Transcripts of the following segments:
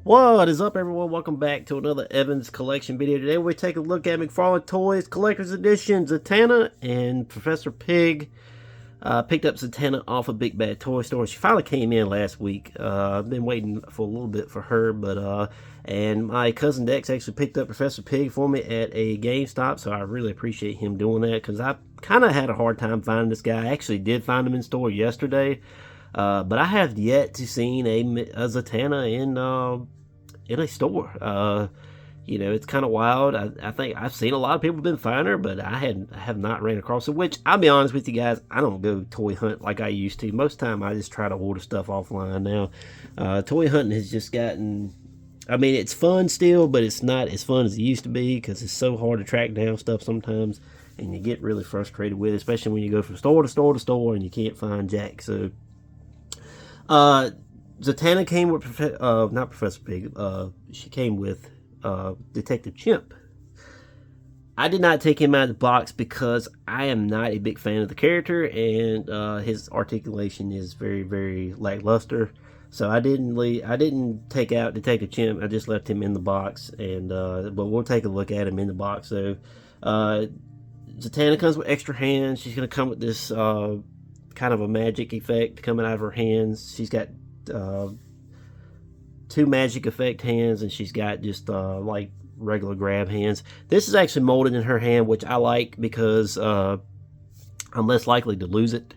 What is up, everyone? Welcome back to another Evans Collection video. Today we take a look at McFarlane Toys Collector's Edition, Zatanna and Professor Pig. Picked up Zatanna off of Big Bad Toy Store. She finally came in last week. I've been waiting for a little bit for her, but and my cousin Dex actually picked up Professor Pig for me at a GameStop, so I really appreciate him doing that because I kind of had a hard time finding this guy. I actually did find him in store yesterday, but I have yet to see a Zatanna in a store. It's kind of wild. I think I've seen a lot of people been finding her, but I have not ran across it. Which I'll be honest with you guys, I don't go toy hunt like I used to. Most of the time, I just try to order stuff offline now. Toy hunting has just gotten. I mean, it's fun still, but it's not as fun as it used to be because it's so hard to track down stuff sometimes, and you get really frustrated with it, especially when you go from store to store to store and you can't find jack. So, Zatanna came with not Professor Pig. She came with Detective Chimp. I did not take him out of the box because I am not a big fan of the character, and his articulation is very, very lackluster. So I didn't take out Detective Chimp. I just left him in the box, and but we'll take a look at him in the box. So Zatanna comes with extra hands. She's gonna come with this kind of a magic effect coming out of her hands. She's got two magic effect hands, and she's got just like regular grab hands. This is actually molded in her hand, which I like because I'm less likely to lose it.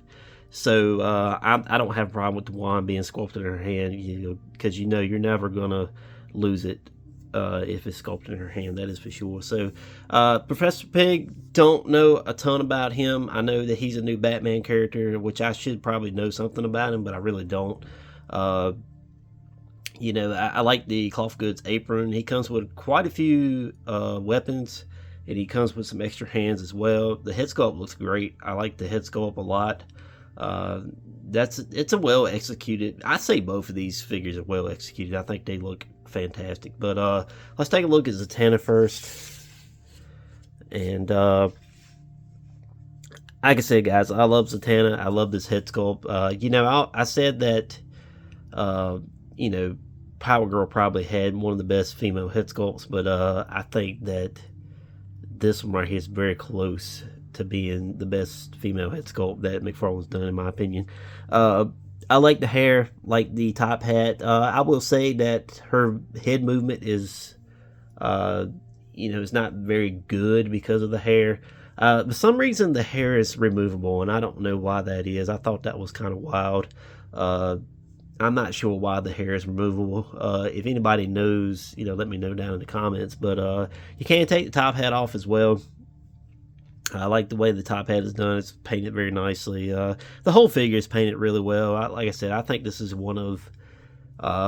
So I don't have a problem with the wand being sculpted in her hand, because you're never gonna lose it if it's sculpted in her hand. That is for sure. So Professor Pig, don't know a ton about him. I know that he's a new Batman character, which I should probably know something about him, but I really don't. I like the cloth goods apron. He comes with quite a few weapons, and he comes with some extra hands as well. The head sculpt looks great. I like the head sculpt a lot. It's a well executed. I say both of these figures are well executed. I think they look fantastic. But let's take a look at Zatanna first. And like I said, guys, I love Zatanna. I love this head sculpt. I said that. Power Girl probably had one of the best female head sculpts, but I think that this one right here is very close to being the best female head sculpt that McFarlane's done, in my opinion. I like the hair, like the top hat. I will say that her head movement is, is not very good because of the hair. For some reason, the hair is removable, and I don't know why that is. I thought that was kind of wild. I'm not sure why the hair is removable. If anybody knows, let me know down in the comments. But you can take the top hat off as well. I like the way the top hat is done. It's painted very nicely. The whole figure is painted really well. Like I said, I think this is one of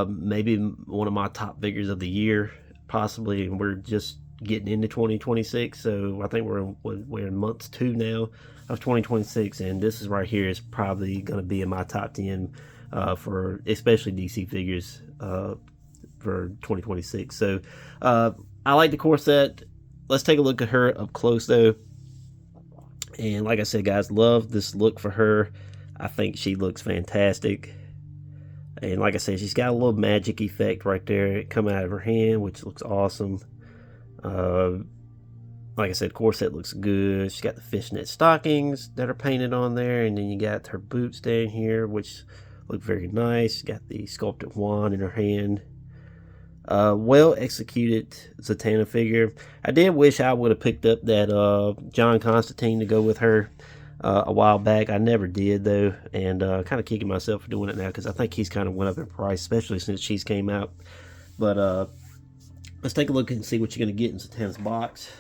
maybe one of my top figures of the year, possibly. And we're just getting into 2026, so I think we're in month 2 now of 2026, and this is right here is probably going to be in my top 10 for especially DC figures for 2026. So I like the corset. Let's take a look at her up close though. And like I said, guys, love this look for her. I think she looks fantastic. And like I said, she's got a little magic effect right there coming out of her hand, which looks awesome. Like I said, corset looks good. She's got the fishnet stockings that are painted on there, and then you got her boots down here, which look very nice. Got the sculpted wand in her hand. Well executed Zatanna figure. I did wish I would have picked up that John Constantine to go with her a while back. I never did though, and kind of kicking myself for doing it now because I think he's kind of went up in price, especially since she's came out. But let's take a look and see what you're going to get in Zatanna's box.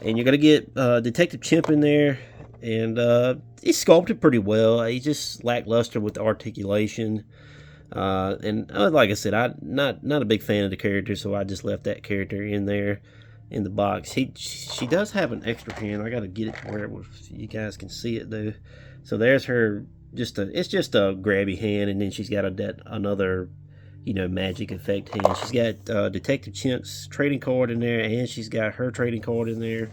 And you're going to get Detective Chimp in there. And he's sculpted pretty well. He's just lackluster with the articulation. And like I said, I'm not a big fan of the character, so I just left that character in there in the box. She does have an extra hand. I got to get it to where you guys can see it though. So there's her. It's just a grabby hand, and then she's got another magic effect hand. She's got Detective Chimp's trading card in there, and she's got her trading card in there.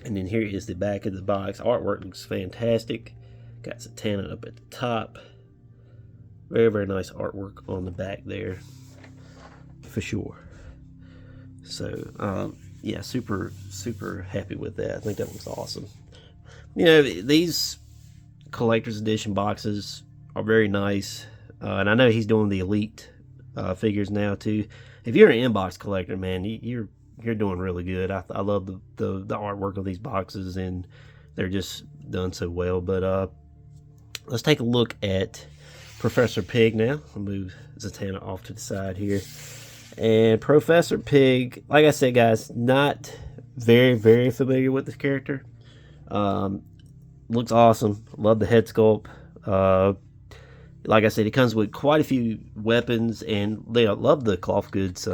And then here is the back of the box. Artwork looks fantastic. Got Zatanna up at the top. Very, very nice artwork on the back there, for sure. So, yeah, super, super happy with that. I think that was awesome. You know, these collector's edition boxes are very nice. And I know he's doing the Elite figures now, too. If you're an inbox collector, man, you're doing really good. I love the artwork of these boxes, and they're just done so well. But let's take a look at Professor Pig now. I'll move Zatanna off to the side here. And Professor Pig, like I said, guys, not very, very familiar with this character. Looks awesome. Love the head sculpt. Like I said, it comes with quite a few weapons, and they love the cloth goods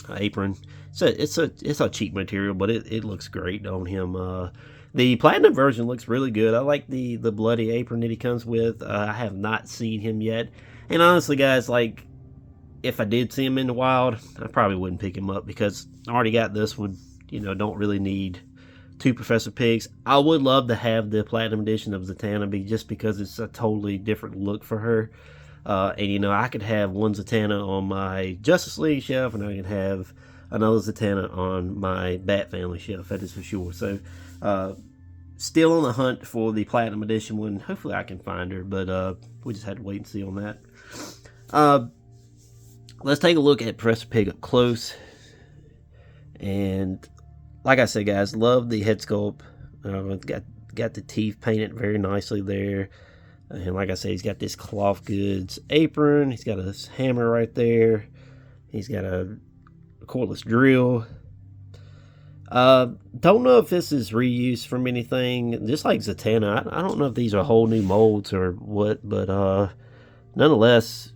apron. So it's a cheap material, but it looks great on him. The platinum version looks really good. I like the bloody apron that he comes with. I have not seen him yet, and honestly, guys, like, if I did see him in the wild, I probably wouldn't pick him up because I already got this one. You know, don't really need two Professor Pigs. I would love to have the Platinum Edition of Zatanna, just because it's a totally different look for her. And, you know, I could have one Zatanna on my Justice League shelf, and I could have another Zatanna on my Bat Family shelf, that is for sure. So, still on the hunt for the Platinum Edition one. Hopefully I can find her, but we just had to wait and see on that. Let's take a look at Professor Pig up close. And like I said, guys, love the head sculpt. Got the teeth painted very nicely there. And like I said, he's got this cloth goods apron. He's got a hammer right there. He's got a cordless drill. Don't know if this is reused from anything. Just like Zatanna, I don't know if these are whole new molds or what, but nonetheless,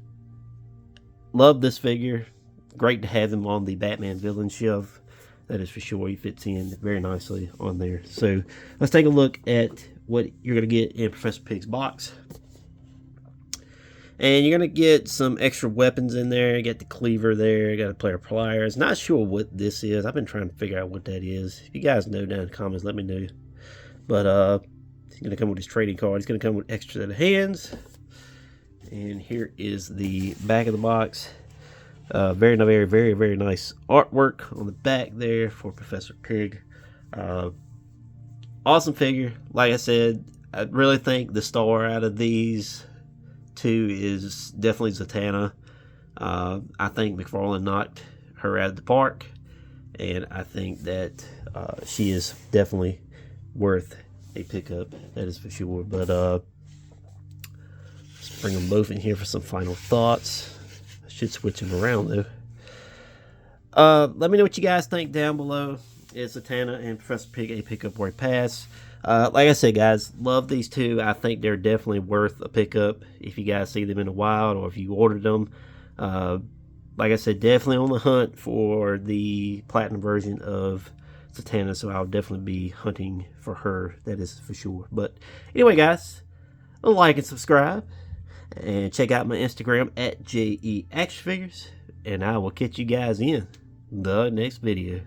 love this figure. Great to have him on the Batman villain shelf. That is for sure. He fits in very nicely on there. So let's take a look at what you're going to get in Professor Pig's box. And you're going to get some extra weapons in there. You got the cleaver there. You got a pair of pliers. Not sure what this is. I've been trying to figure out what that is. If you guys know down in the comments, let me know. But he's going to come with his trading card. He's going to come with extra set of hands. And here is the back of the box. Very, very, very, very nice artwork on the back there for Professor Pig. Awesome figure. Like I said, I really think the star out of these two is definitely Zatanna. I think McFarlane knocked her out of the park, and I think that she is definitely worth a pickup. That is for sure. But let's bring them both in here for some final thoughts. I should switch them around though. Let me know what you guys think down below. Is Zatanna and Professor Pig a pickup or a pass? Like I said, guys, love these two. I think they're definitely worth a pickup if you guys see them in the wild or if you ordered them. Like I said, definitely on the hunt for the platinum version of Zatanna, so I'll definitely be hunting for her. That is for sure. But anyway, guys, like and subscribe, and check out my Instagram at JE Action Figures, and I will catch you guys in the next video.